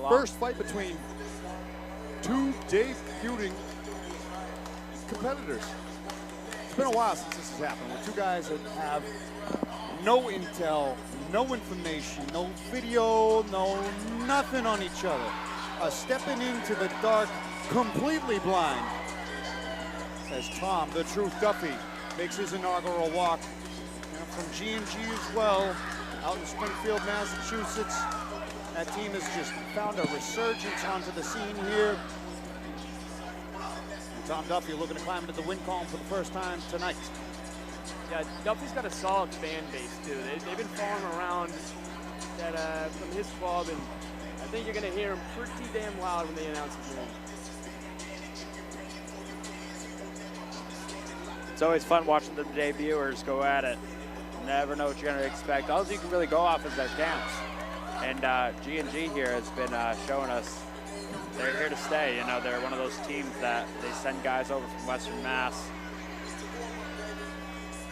first fight between two debuting competitors. It's been a while since this has happened, with two guys that have no intel, no information, no video, nothing on each other. Stepping into the dark, completely blind. Says Tom, the Truth Duffy, makes his inaugural walk. And from G&G as well, out in Springfield, Massachusetts. That team has just found a resurgence onto the scene here. And Tom Duffy looking to climb into the win column for the first time tonight. Yeah, Duffy's got a solid fan base too. They've been following around that from his club, and I think you're going to hear him pretty damn loud when they announce his name. It's always fun watching the debuters go at it. You never know what you're going to expect. All you can really go off is their camps. And G&G here has been showing us they're here to stay. You know, they're one of those teams that they send guys over from Western Mass.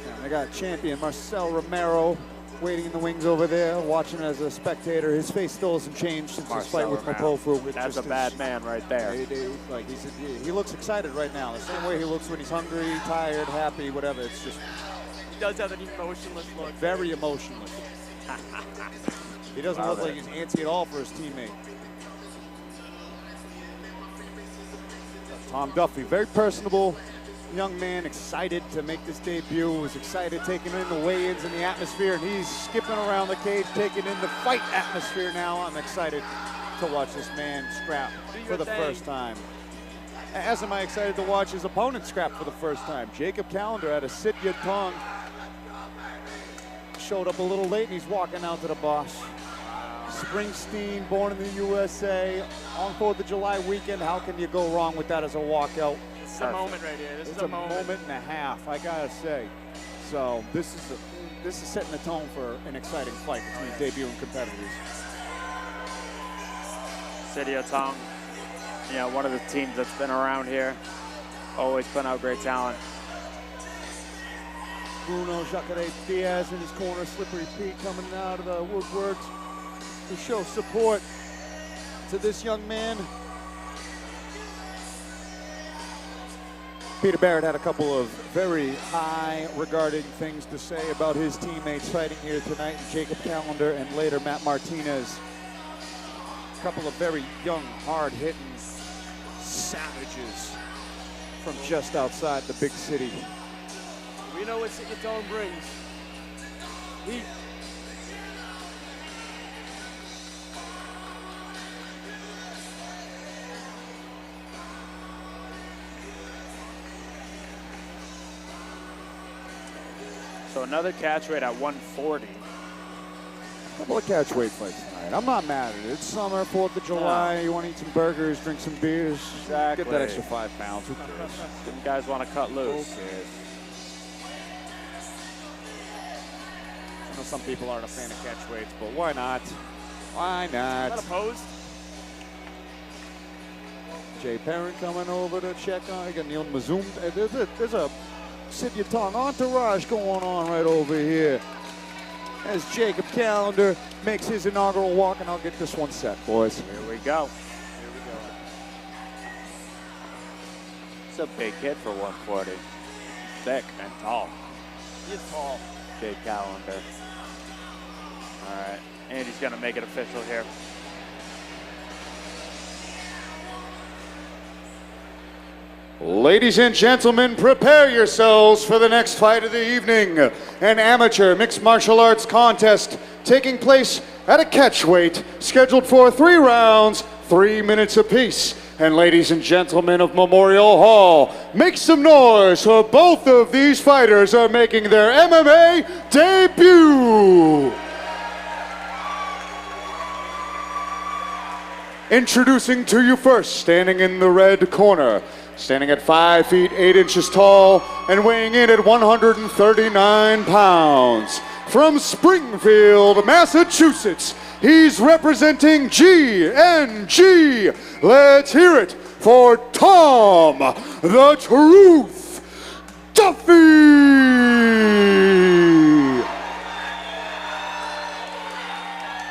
And they got champion Marcel Romero waiting in the wings over there, watching as a spectator. His face still hasn't changed since his fight with Mapofu. That's a bad man right there. He looks excited right now. The same way he looks when he's hungry, tired, happy, whatever. It's just... He does have an emotionless look. Very emotionless. He doesn't look like he's antsy at all for his teammate. Tom Duffy, very personable young man, excited to make this debut, was excited taking in the weigh-ins and the atmosphere, and he's skipping around the cage, taking in the fight atmosphere now. I'm excited to watch this man scrap for the first time. As am I excited to watch his opponent scrap for the first time. Jacob Callender out of Sitya Tong showed up a little late, and he's walking out to the boss. Springsteen, born in the USA, on 4th of July weekend. How can you go wrong with that as a walkout? This is a moment right here. This is a moment and a half, I gotta say. So this is setting the tone for an exciting fight between debuting competitors. Sitya Tong, you know, one of the teams that's been around here, always putting out great talent. Bruno Jacare Diaz in his corner, Slippery Pete coming out of the woodworks to show support to this young man. Peter Barrett had a couple of very high regarding things to say about his teammates fighting here tonight, Jacob Callender and later Matt Martinez. A couple of very young, hard-hitting savages from just outside the big city. We know what Sitya Tong brings. Heat. So another catch weight at 140. A couple of catch weight fights tonight. I'm not mad at it. It's summer, 4th of July. You want to eat some burgers, drink some beers. Exactly. Get that extra 5 pounds. Who cares? Some guys want to cut loose. Who cares? I know some people aren't a fan of catch weights, but why not? Why not? Not opposed. Jay Perrin coming over to check on. You got Neil Mazoom. There's a Sitya Tong entourage going on right over here as Jacob Callender makes his inaugural walk, and I'll get this one set, boys. Here we go. It's a big kid for 140. Thick and tall. He is tall. Jake Callender. All right, and he's gonna make it official here. Ladies and gentlemen, prepare yourselves for the next fight of the evening. An amateur mixed martial arts contest taking place at a catch weight, scheduled for 3 rounds, 3 minutes apiece. And ladies and gentlemen of Memorial Hall, make some noise for both of these fighters are making their MMA debut. Introducing to you first, standing in the red corner, standing at 5 feet 8 inches tall and weighing in at 139 pounds. From Springfield, Massachusetts, he's representing G&G. Let's hear it for Tom the Truth Duffy.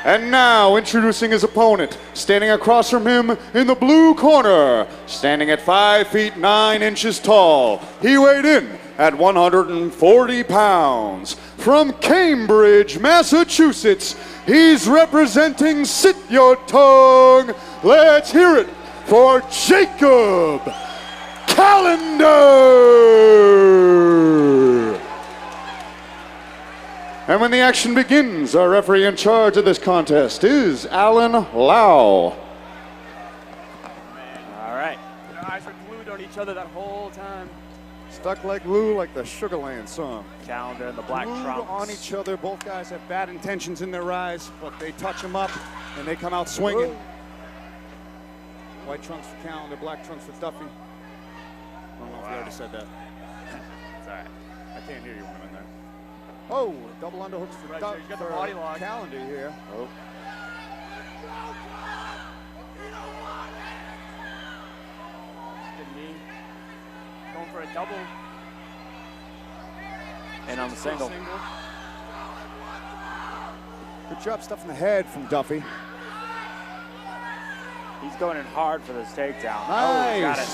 And now, introducing his opponent, standing across from him in the blue corner, standing at 5 feet 9 inches tall. He weighed in at 140 pounds. From Cambridge, Massachusetts, he's representing Sit Your Tongue. Let's hear it for Jacob Callender. And when the action begins, our referee in charge of this contest is Alan Lau. All right. Their eyes were glued on each other that whole time. Stuck like glue, like the Sugarland song. Callender and the black Glued trunks. on each other. Both guys have bad intentions in their eyes, but they touch them up and they come out swinging. White trunks for Callender, black trunks for Duffy. I don't know if you already said that. It's all right. I can't hear you when I'm in there. Oh, double underhooks for, Right, so he's got the body lock. Callender here. Oh. Good knee. Going for a double. And on the single. Good job stuffing the head from Duffy. He's going in hard for this takedown. Nice. Oh, got it.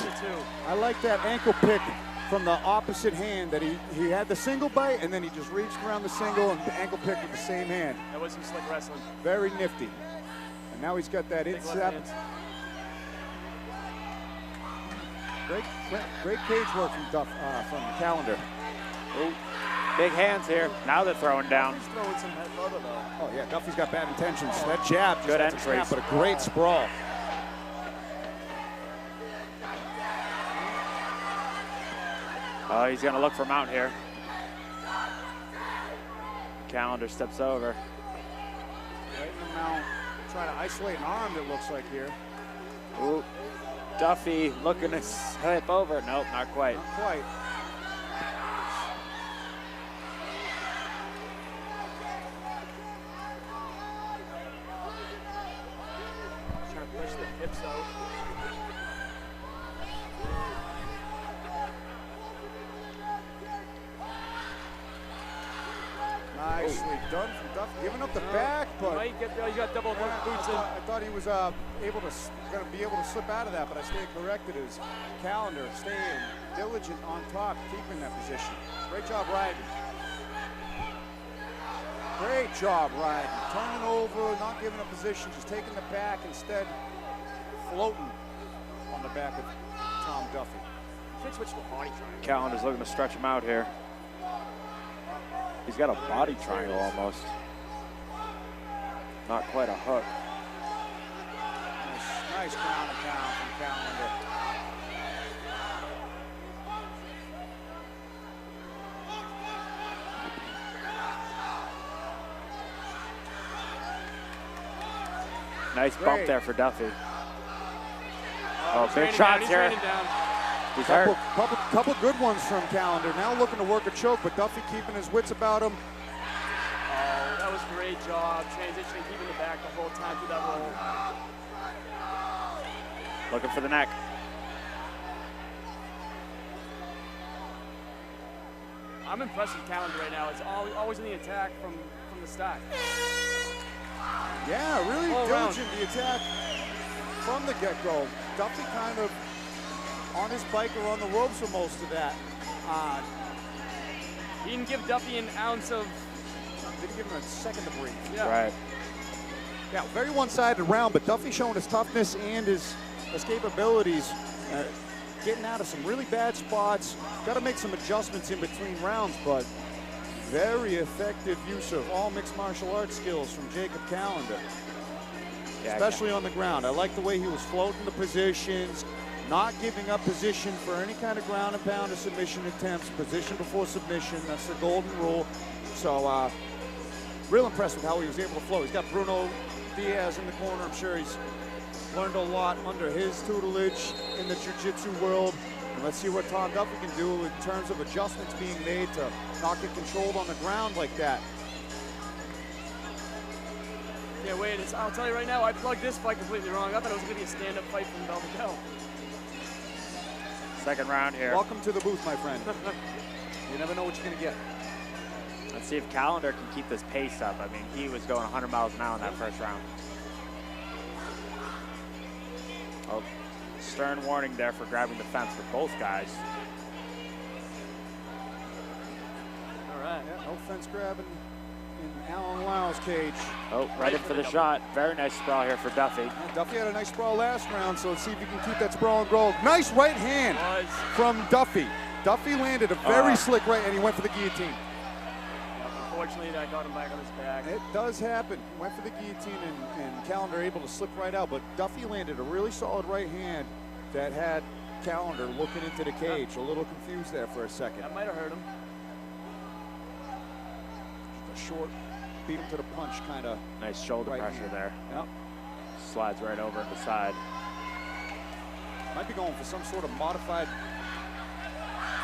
I like that ankle pick from the opposite hand, that he had the single bite and then he just reached around the single and the ankle pick with the same hand. That was some slick wrestling. Very nifty. And now he's got that Big instep. left hands. Great cage work from Callender. Ooh, big hands here. Now they're throwing down. He's throwing some head leather though. Oh yeah, Duffy's got bad intentions. That jab just Good had to entries. snap, but a great sprawl. Oh, he's gonna look for mount here. Callender steps over. Right in the mount. Trying to isolate an arm, it looks like here. Ooh, Duffy looking to slip over. Nope, not quite. Not quite. Trying to push the hips out. Nicely done from Duffy. Giving up the back, but Might get, you got double boots in. I thought he was going to be able to slip out of that, but I stayed corrected. As Callender staying diligent on top, keeping that position. Great job riding. Great job riding. Turning over, not giving a position, just taking the back instead, floating on the back of Tom Duffy. Can't switch to a body triangle. Callender's looking to stretch him out here. He's got a body triangle almost. Not quite a hook. Nice ground and pound from Callender. Nice bump Great. there for Duffy. Oh, big he's shots raining here. down. He's raining down. He's hurt. Couple good ones from Callender. Now looking to work a choke, but Duffy keeping his wits about him. Oh, that was a great job. Transitioning, keeping the back the whole time through that roll. Looking for the neck. I'm impressed with Callender right now. It's always in the attack from the start. Yeah, really All around. diligent the attack from the get-go. Duffy kind of on his bike or on the ropes for most of that. He didn't give Duffy an ounce of. Didn't give him a second to breathe. Yeah. Right. Yeah, very one-sided round, but Duffy showing his toughness and his capabilities, getting out of some really bad spots. Got to make some adjustments in between rounds, but very effective use of all mixed martial arts skills from Jacob Callender, Yeah, especially on the ground. I like the way he was floating the positions, not giving up position for any kind of ground and pound or submission attempts. Position before submission, that's the golden rule. So, real impressed with how he was able to flow. He's got Bruno Diaz in the corner. I'm sure he's learned a lot under his tutelage in the jiu-jitsu world. And let's see what Tom Duffy can do in terms of adjustments being made to not get controlled on the ground like that. Yeah, wait, I'll tell you right now, I plugged this fight completely wrong. I thought it was going to be a stand-up fight from bell to bell. Second round here. Welcome to the booth, my friend. You never know what you're going to get. Let's see if Callender can keep this pace up. I mean, he was going 100 miles an hour in that first round. Oh, stern warning there for grabbing the fence for both guys. All right. Yeah, no fence grabbing in Alan Lyle's cage. Oh, right in for the shot. Very nice sprawl here for Duffy. Yeah, Duffy had a nice sprawl last round, so let's see if he can keep that sprawl and grow. Nice right hand from Duffy. Duffy landed a very slick right, and he went for the guillotine. Yeah, unfortunately, that got him back on his back. It does happen. He went for the guillotine, and Callender able to slip right out, but Duffy landed a really solid right hand that had Callender looking into the cage. A little confused there for a second. That might have hurt him. Short, beat him to the punch kind of. Nice shoulder right pressure hand. there. Yep. Slides right over to the side. Might be going for some sort of modified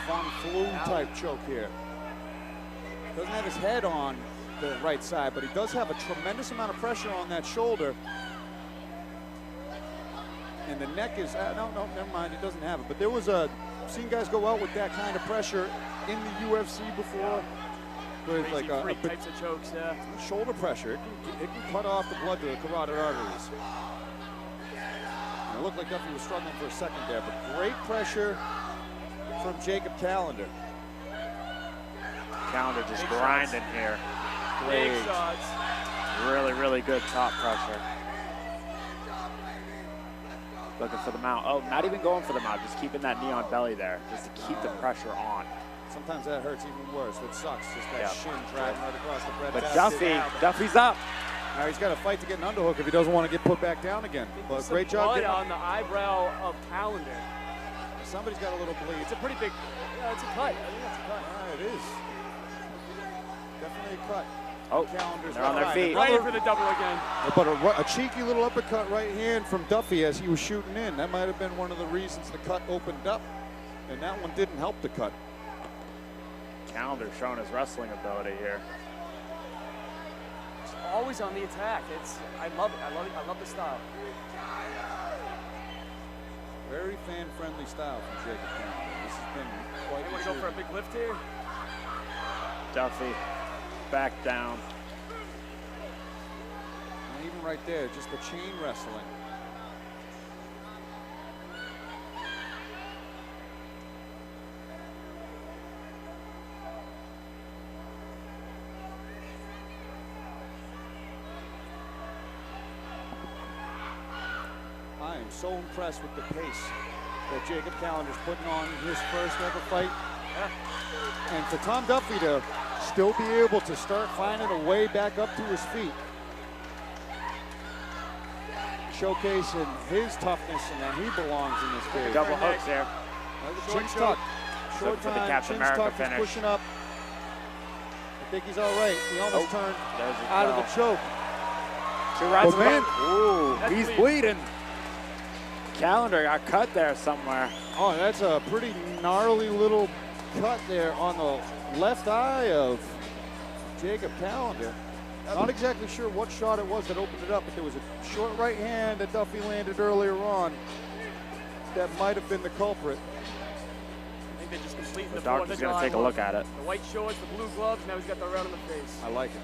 Von Flue type choke here. Doesn't have his head on the right side, but he does have a tremendous amount of pressure on that shoulder. And the neck is, no, never mind, he doesn't have it. But there was seen guys go out with that kind of pressure in the UFC before. With Crazy like freak types of chokes, yeah. Shoulder pressure, it can cut off the blood to the carotid arteries. And it looked like Duffy was struggling for a second there, but great pressure from Jacob Callender. Callender just grinding here. Big shots. Really, really good top pressure. Looking for the mount. Oh, not even going for the mount, just keeping that knee on belly there, just to keep the pressure on. Sometimes that hurts even worse. That sucks. Just that shin dragging right across the bread. But Duffy's up. Now he's got to fight to get an underhook if he doesn't want to get put back down again. But great job. Blood on the eyebrow of Callender. Somebody's got a little bleed. It's a pretty big. Yeah, it's a cut. I think that's a cut. It is. Definitely a cut. Oh, Callender's they're on their feet. Right in for the double again. But a cheeky little uppercut right hand from Duffy as he was shooting in. That might have been one of the reasons the cut opened up, and that one didn't help the cut. Callender showing his wrestling ability here. It's always on the attack. I love it. I love the style. Very fan-friendly style from Jacob Callender. This has been quite. You want to go for a big lift here? Duffy back down. And even right there, just the chain wrestling. I am so impressed with the pace that Jacob Callender's putting on in his first ever fight. Yeah. And for Tom Duffy to still be able to start finding a way back up to his feet, showcasing his toughness and that he belongs in this cage. Double hooks there. Chin's tucked. Short for the time, Captain Chin's America tucked, he's finish. pushing up. I think he's all right. He almost turned There's a out of the choke. 2 rounds. But man, ooh, That's he's bleeding. bleeding. Callender got cut there somewhere. Oh, that's a pretty gnarly little cut there on the left eye of Jacob Callender. Not exactly sure what shot it was that opened it up, but there was a short right hand that Duffy landed earlier on that might have been the culprit. I think they're just completing The the doctor's going to take a look at it. The white shorts, the blue gloves, now he's got the red on the face. I like it.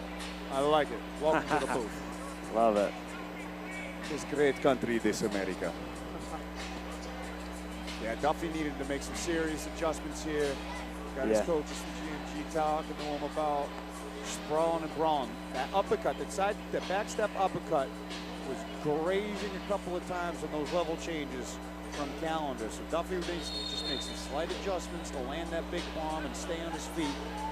I like it. Welcome to the booth. Love it. This great country, this America. Yeah, Duffy needed to make some serious adjustments here. Got his coaches from GMG talking to him about sprawling and brawling. That uppercut, that back step uppercut was grazing a couple of times on those level changes from Callender. So Duffy just makes some slight adjustments to land that big bomb and stay on his feet.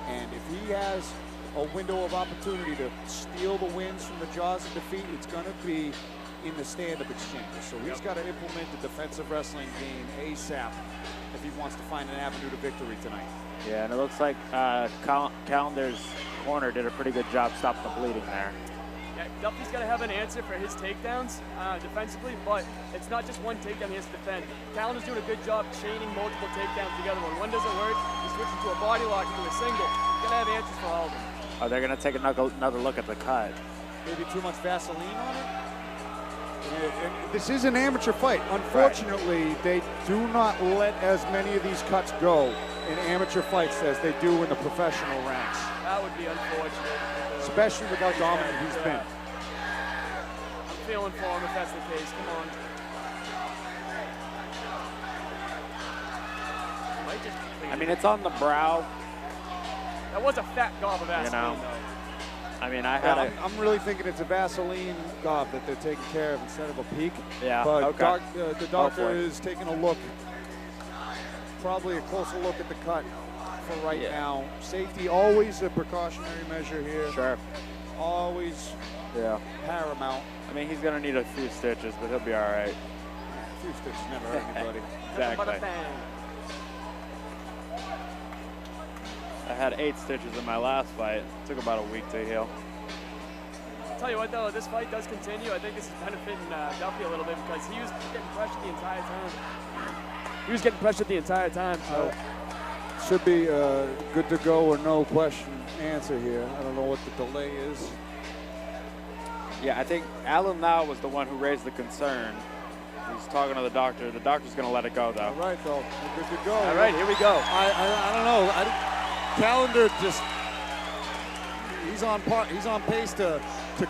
And if he has a window of opportunity to steal the wins from the jaws of defeat, it's going to be in the stand-up exchanges. So he's got to implement the defensive wrestling game ASAP if he wants to find an avenue to victory tonight. Yeah, and it looks like Callender's corner did a pretty good job stopping the bleeding there. Yeah, Duffy's got to have an answer for his takedowns defensively, but it's not just one takedown he has to defend. Callender's doing a good job chaining multiple takedowns together. When one doesn't work, he's switching to a body lock into a single. He's got to have answers for all of them. Oh, they're going to take another look at the cut. Maybe too much Vaseline on it? And this is an amateur fight. Unfortunately, they do not let as many of these cuts go in amateur fights as they do in the professional ranks. That would be unfortunate. Especially with how dominant he's been. I'm feeling for him if that's the case. Come on. Might just be clean. I mean, it's on the brow. That was a fat gob of Vaseline, know. though. I mean, I had a... I'm really thinking it's a Vaseline gob that they're taking care of instead of a peak. Yeah, But okay. the doctor Hopefully. is taking a look, probably a closer look at the cut for right now. Safety, always a precautionary measure here. Sure. Always paramount. I mean, he's going to need a few stitches, but he'll be all right. A few stitches never hurt anybody. Exactly. Bada bang. I had 8 stitches in my last fight. It took about a week to heal. Tell you what, though, this fight does continue. I think this is benefiting Duffy a little bit because he was getting pressured the entire time. He was getting pressured the entire time, so. Should be good to go or no question answer here. I don't know what the delay is. Yeah, I think Alan Lau was the one who raised the concern. He's talking to the doctor. The doctor's going to let it go, though. All right, though. We're good to go. All right, here we go. I don't know. Callender just he's on pace to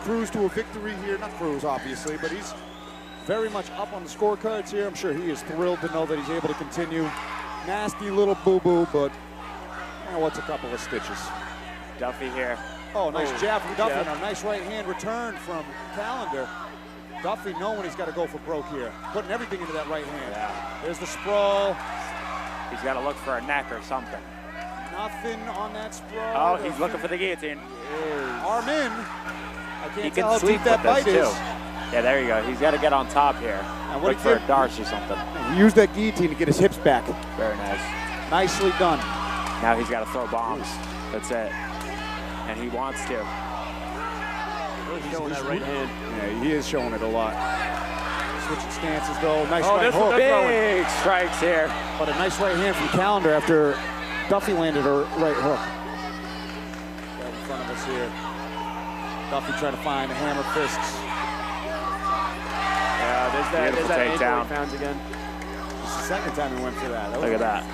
cruise to a victory here. Not cruise, obviously, but he's very much up on the scorecards here. I'm sure he is thrilled to know that he's able to continue. Nasty little boo-boo, but what's a couple of stitches? Duffy here. Oh, nice jab from Duffy. And a nice right hand return from Callender. Duffy knowing he's got to go for broke here. Putting everything into that right hand. Yeah. There's the sprawl. He's got to look for a neck or something. Nothing on that sprawl. Oh, he's looking for the guillotine. Arm in. I can't He tell how can sweep deep that with bite this, is. too. Yeah, there you go. He's got to get on top here. And what Look he for did- a darce or something. He used that guillotine to get his hips back. Very nice. Nicely done. Now he's got to throw bombs. That's it. And he wants to. Really showing that right hand. Yeah, he is showing it a lot. Switching stances though. Nice Oh, right this hook. one big. Big strikes here. But a nice right hand from Callender after Duffy landed a right hook. Right in front of us here. Duffy trying to find the hammer fists. Yeah, there's Beautiful that ankle takedown. he found again. This is the second time he went for that. Look at that.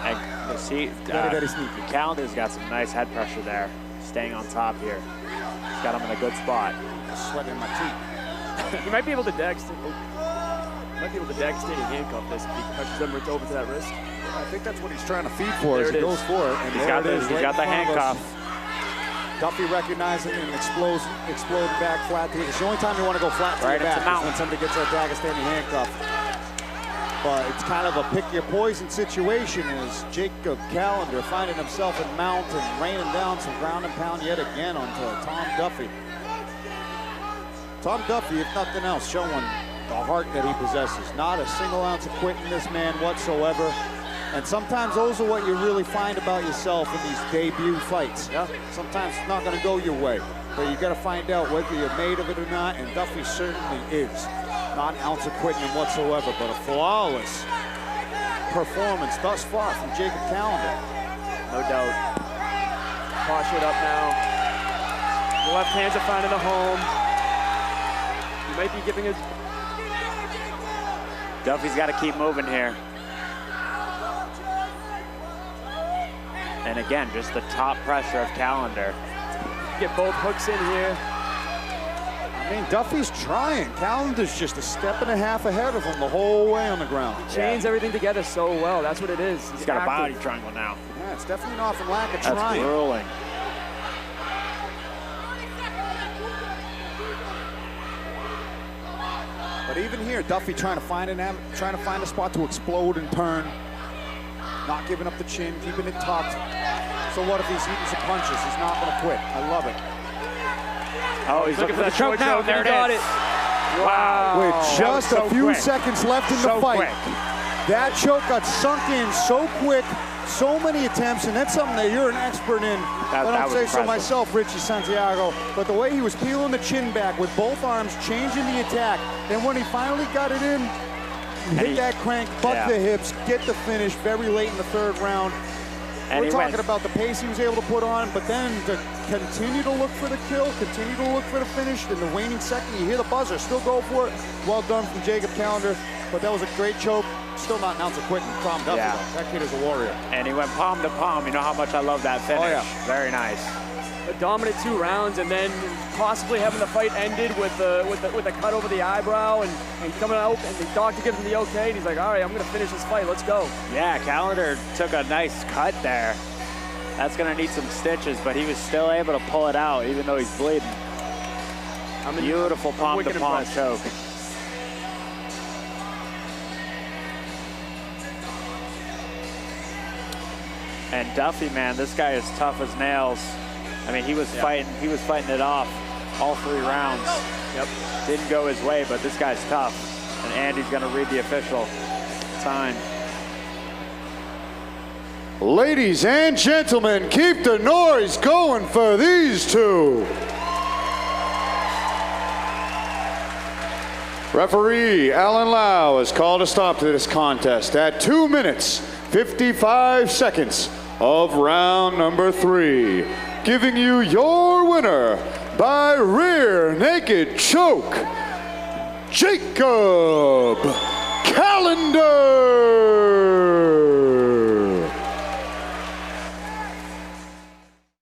And see, Very sneaky. Callender's got some nice head pressure there. Staying on top here. He's got him in a good spot. Sweating my teeth. He might be able to devastating handcuff this if he pressures them right over to that wrist. I think that's what he's trying to feed for There as it he is. goes for it. And He's there got it the, is, he's right got the in front of us. handcuff. Duffy recognizing and exploding back flat to you. It's the only time you want to go flat to Right your into back mount. is when somebody gets that Dagestani handcuff. But it's kind of a pick your poison situation as Jacob Callender finding himself in mount and raining down some ground and pound yet again onto Tom Duffy. Tom Duffy, if nothing else, showing the heart that he possesses. Not a single ounce of quit in this man whatsoever. And sometimes those are what you really find about yourself in these debut fights. Yeah. Sometimes it's not going to go your way, but you got to find out whether you're made of it or not, and Duffy certainly is. Not an ounce of quitting him whatsoever, but a flawless performance thus far from Jacob Callender. No doubt. Postured up now. The left hands are finding a home. He might be giving his... Duffy's got to keep moving here. And again, just the top pressure of Callender. Get both hooks in here. I mean, Duffy's trying. Callender's just a step and a half ahead of him the whole way on the ground. Chains everything together so well. That's what it is. He's got a body triangle now. Yeah, it's definitely not from lack of That's trying. grueling. But even here, Duffy trying to find a spot to explode and turn. Not giving up the chin, keeping it tucked. So what if he's eating some punches? He's not going to quit. I love it. Oh, he's looking for the choke now. choke. There it Got is. it. Wow. With That just was so a few quick. seconds left in the So fight, quick. that choke got sunk in so quick, so many attempts, and that's something that you're an expert in. I that don't was say so impressive. myself, Richie Santiago, but the way he was peeling the chin back with both arms, changing the attack, then when he finally got it in, hit that crank, buck Yeah. the hips, get the finish very late in the third round. And we're talking about the pace he was able to put on, but then to continue to look for the kill, continue to look for the finish. In the waning second, you hear the buzzer, still go for it. Well done from Jacob Callender, but that was a great choke. Still not announced a quitting from Duffy, Yeah. though. That kid is a warrior. And he went palm to palm. You know how much I love that finish. Oh, yeah. Very nice. A dominant 2 rounds, and then possibly having the fight ended with a cut over the eyebrow, and coming out, and the doctor gives him the okay, and he's like, all right, I'm going to finish this fight. Let's go. Yeah, Callender took a nice cut there. That's going to need some stitches, but he was still able to pull it out, even though he's bleeding. Beautiful palm-to-palm choke. And Duffy, man, this guy is tough as nails. I mean, he was fighting it off all 3 rounds. Yep. Didn't go his way, but this guy's tough. And Andy's going to read the official time. Ladies and gentlemen, keep the noise going for these 2. Referee Alan Lau has called a stop to this contest at 2 minutes, 55 seconds of round number 3. Giving you your winner by rear naked choke, Jacob Callender.